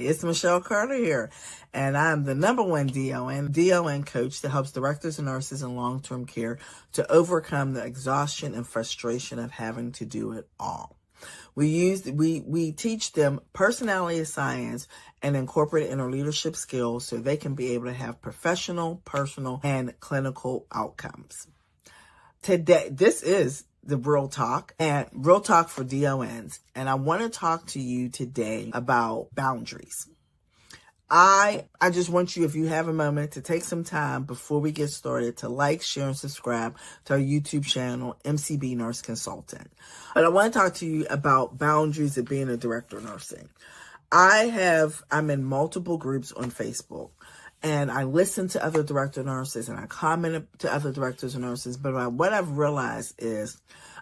it's Michelle Carter here, and I'm the #1 DON coach that helps directors and nurses in long-term care to overcome the exhaustion and frustration of having to do it all. We teach them personality science and incorporate inner leadership skills so they can be able to have professional, personal, and clinical outcomes. Today, this is the Real Talk for DONs. And I want to talk to you today about boundaries. I just want you, if you have a moment, to take some time before we get started to like, share, and subscribe to our YouTube channel, MCB Nurse Consultant. But I want to talk to you about boundaries of being a director of nursing. I'm in multiple groups on Facebook, and I listen to other director nurses and I comment to other directors and nurses. But what I've realized is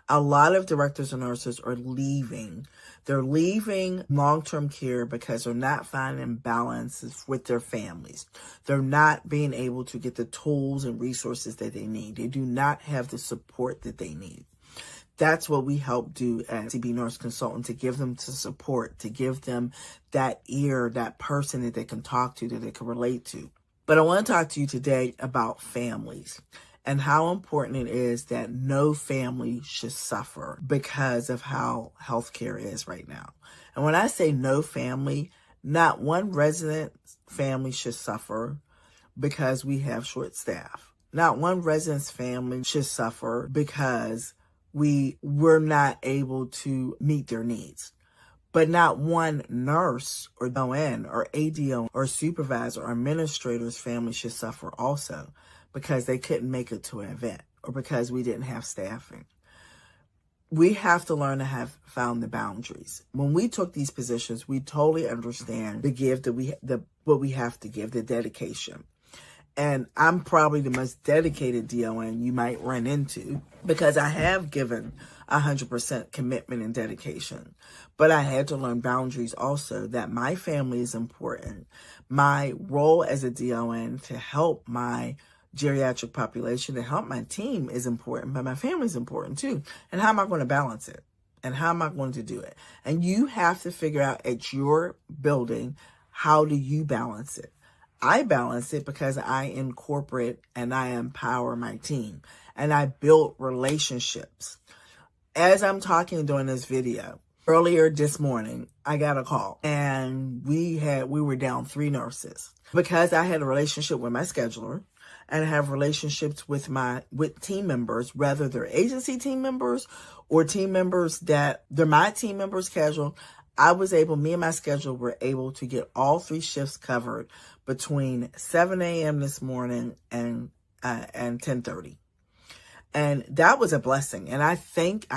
a lot of directors and nurses are leaving. They're leaving long-term care because they're not finding balances with their families. They're not being able to get the tools and resources that they need. They do not have the support that they need. That's what we help do at MCB Nurse Consultant, to give them the support, to give them that ear, that person that they can talk to, that they can relate to. But I want to talk to you today about families and how important it is that no family should suffer because of how healthcare is right now. And when I say no family, not one resident's family should suffer because we have short staff. Not one resident's family should suffer because we're not able to meet their needs. But not one nurse or DON or ADO or supervisor or administrator's family should suffer also because they couldn't make it to an event or because we didn't have staffing. We have to learn to have found the boundaries. When we took these positions, we totally understand what we have to give, the dedication. And I'm probably the most dedicated DON you might run into because I have given 100% commitment and dedication. But I had to learn boundaries also, that my family is important. My role as a DON to help my geriatric population, to help my team is important, but my family is important too. And how am I going to balance it? And how am I going to do it? And you have to figure out at your building, how do you balance it? I balance it because I incorporate and I empower my team, and I build relationships. As I'm talking during this video, earlier this morning, I got a call and we were down 3 nurses because I had a relationship with my scheduler, and I have relationships with team members, whether they're agency team members or team members that they're my team members casual. Me and my scheduler were able to get all 3 shifts covered between 7 a.m. this morning and 10:30. And that was a blessing. And I thank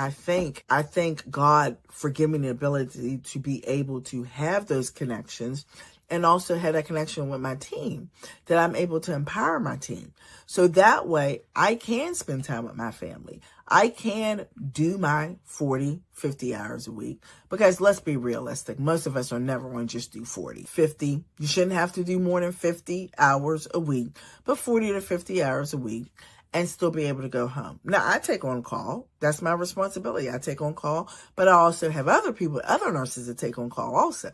God for giving me the ability to be able to have those connections and also had that connection with my team, that I'm able to empower my team. So that way I can spend time with my family. I can do my 40, 50 hours a week, because let's be realistic. Most of us are never going to just do 40, 50. You shouldn't have to do more than 50 hours a week, but 40 to 50 hours a week and still be able to go home. Now, I take on call. That's my responsibility. I take on call, but I also have other nurses that take on call also.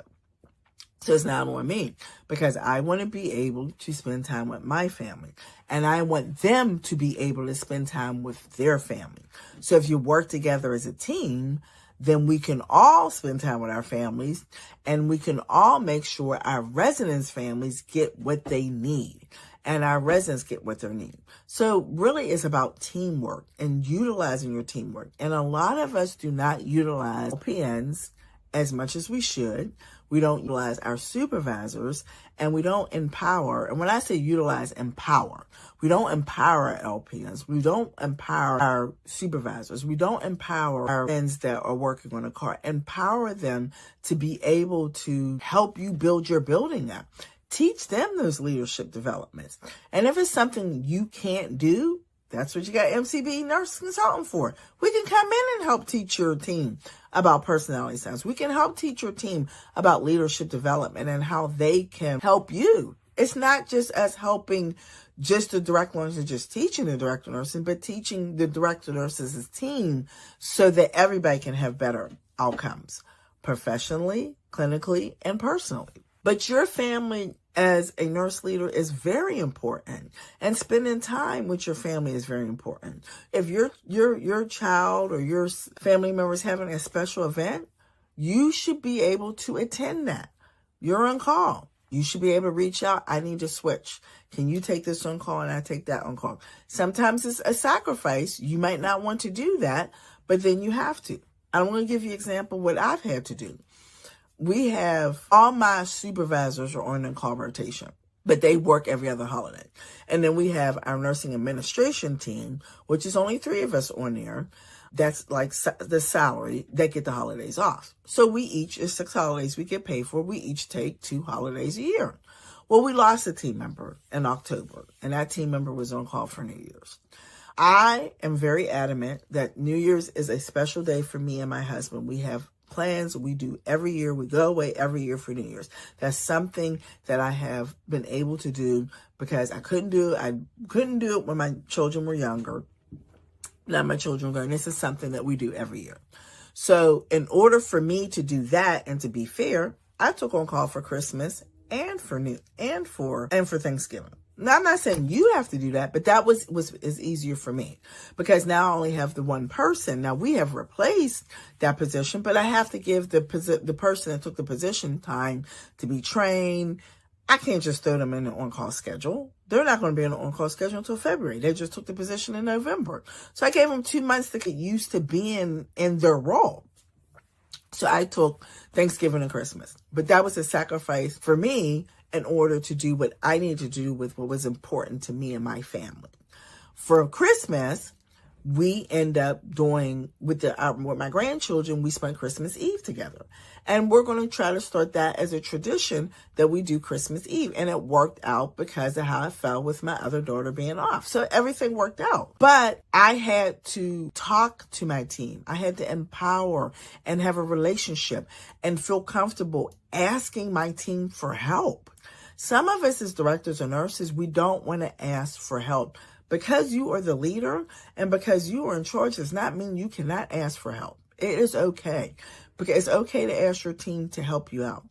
So it's not on me, because I want to be able to spend time with my family, and I want them to be able to spend time with their family. So if you work together as a team, then we can all spend time with our families, and we can all make sure our residents' families get what they need and our residents get what they need. So really it's about teamwork and utilizing your teamwork. And a lot of us do not utilize LPNs as much as we should. We don't utilize our supervisors, and we don't empower. And when I say utilize, empower. We don't empower our LPNs. We don't empower our supervisors. We don't empower our friends that are working on a car. Empower them to be able to help you build your building up. Teach them those leadership developments. And if it's something you can't do, that's what you got MCB Nurse Consultant for. We can come in and help teach your team about personality science. We can help teach your team about leadership development and how they can help you. It's not just us helping just the director nurses, just teaching the director nursing, but teaching the director nurses' team so that everybody can have better outcomes professionally, clinically, and personally. But your family as a nurse leader is very important, and spending time with your family is very important. If your child or your family member is having a special event, you should be able to attend that. You're on call. You should be able to reach out. I need to switch. Can you take this on call and I take that on call? Sometimes it's a sacrifice. You might not want to do that, but then you have to. I'm going to give you an example of what I've had to do. We have all my supervisors are on call rotation, but they work every other holiday. And then we have our nursing administration team, which is only 3 of us on there. That's like the salary that get the holidays off. So we each, is 6 holidays we get paid for. We each take 2 holidays a year. Well, we lost a team member in October, and that team member was on call for New Year's. I am very adamant that New Year's is a special day for me and my husband. We have plans we do every year. We go away every year for New Year's. That's something that I have been able to do because I couldn't do it when my children were younger. Now my children are grown. This is something that we do every year. So in order for me to do that and to be fair, I took on call for Christmas and for Thanksgiving. Now I'm not saying you have to do that, but that is easier for me because now I only have the one person. Now we have replaced that position, but I have to give the person that took the position time to be trained. I can't just throw them in an on-call schedule. They're not going to be on an on-call schedule until February. They just took the position in November. So I gave them 2 months to get used to being in their role. So I took Thanksgiving and Christmas. But that was a sacrifice for me in order to do what I needed to do with what was important to me and my family. For Christmas, we end up doing with my grandchildren, we spent Christmas Eve together. And we're going to try to start that as a tradition that we do Christmas Eve. And it worked out because of how I felt with my other daughter being off. So everything worked out. But I had to talk to my team. I had to empower and have a relationship and feel comfortable asking my team for help. Some of us as directors or nurses, we don't want to ask for help. Because you are the leader and because you are in charge does not mean you cannot ask for help. It is okay. Because it's okay to ask your team to help you out.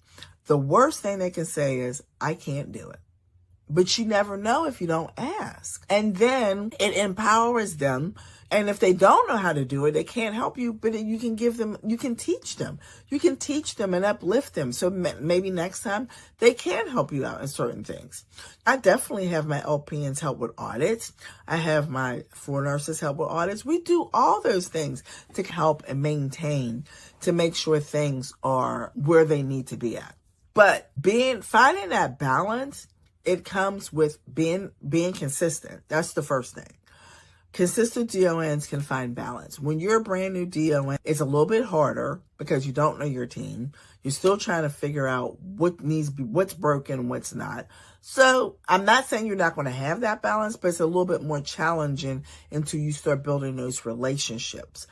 The worst thing they can say is, I can't do it. But you never know if you don't ask. And then it empowers them. And if they don't know how to do it, they can't help you, but you can teach them. You can teach them and uplift them. So maybe next time they can help you out in certain things. I definitely have my LPNs help with audits. I have my 4 nurses help with audits. We do all those things to help and maintain, to make sure things are where they need to be at. But finding that balance, it comes with being consistent. That's the first thing. Consistent DONs can find balance. When you're a brand new DON, it's a little bit harder because you don't know your team. You're still trying to figure out what's broken and what's not. So I'm not saying you're not going to have that balance, but it's a little bit more challenging until you start building those relationships.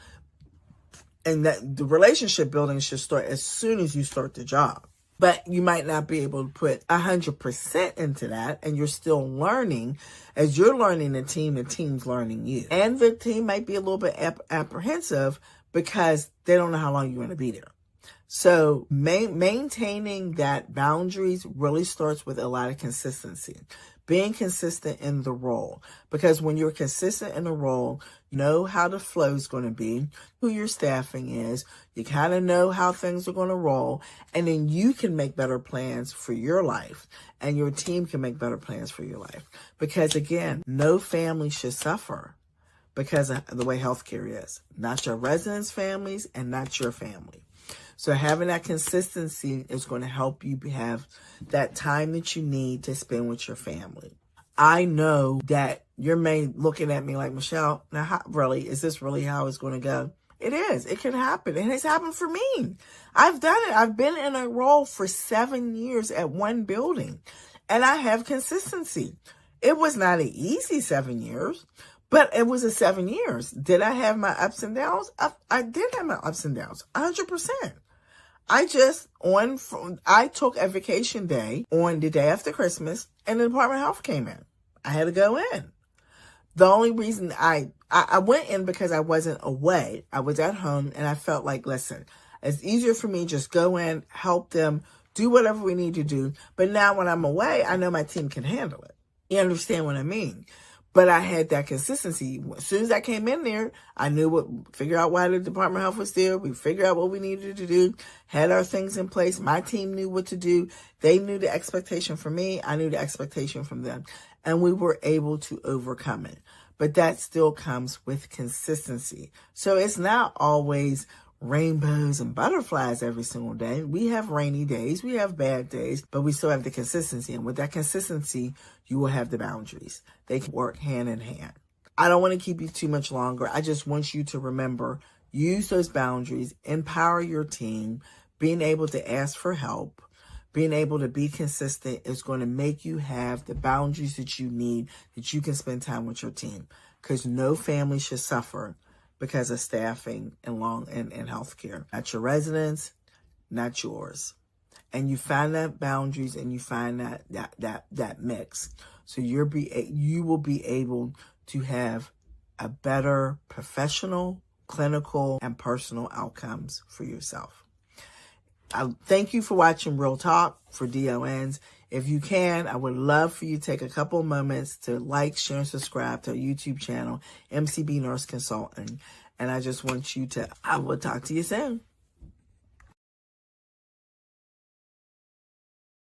And that the relationship building should start as soon as you start the job. But you might not be able to put 100% into that, and you're still learning. As you're learning the team's learning you. And the team might be a little bit apprehensive because they don't know how long you're going to be there. So maintaining that boundaries really starts with a lot of consistency. Being consistent in the role. Because when you're consistent in the role, you know how the flow is going to be, who your staffing is, you kind of know how things are going to roll, and then you can make better plans for your life, and your team can make better plans for your life. Because again, no family should suffer because of the way healthcare is. Not your residents' families and not your family. So having that consistency is going to help you have that time that you need to spend with your family. I know that you're looking at me like, Michelle, now is this really how it's going to go? It is. It can happen. And it's happened for me. I've done it. I've been in a role for 7 years at one building, and I have consistency. It was not an easy 7 years, but it was a 7 years. Did I have my ups and downs? I did have my ups and downs, 100%. I took a vacation day on the day after Christmas, and the Department of Health came in. I had to go in. The only reason I went in because I wasn't away. I was at home, and I felt like, listen, it's easier for me just go in, help them, do whatever we need to do. But now when I'm away, I know my team can handle it. You understand what I mean? But I had that consistency. As soon as I came in there, I knew figure out why the Department of Health was there. We figured out what we needed to do, had our things in place. My team knew what to do. They knew the expectation from me. I knew the expectation from them. And we were able to overcome it. But that still comes with consistency. So it's not always rainbows and butterflies every single day. We have rainy days, we have bad days, but we still have the consistency. And with that consistency, you will have the boundaries. They can work hand in hand. I don't want to keep you too much longer. I just want you to remember, use those boundaries, empower your team. Being able to ask for help, being able to be consistent is going to make you have the boundaries that you need, that you can spend time with your team. Because no family should suffer because of staffing and healthcare. Not your residents, not yours. And you find that boundaries and you find that mix. So you will be able to have a better professional, clinical, and personal outcomes for yourself. I thank you for watching Real Talk for DONs. If you can, I would love for you to take a couple of moments to like, share, and subscribe to our YouTube channel, MCB Nurse Consultant. And I just want you to, I will talk to you soon.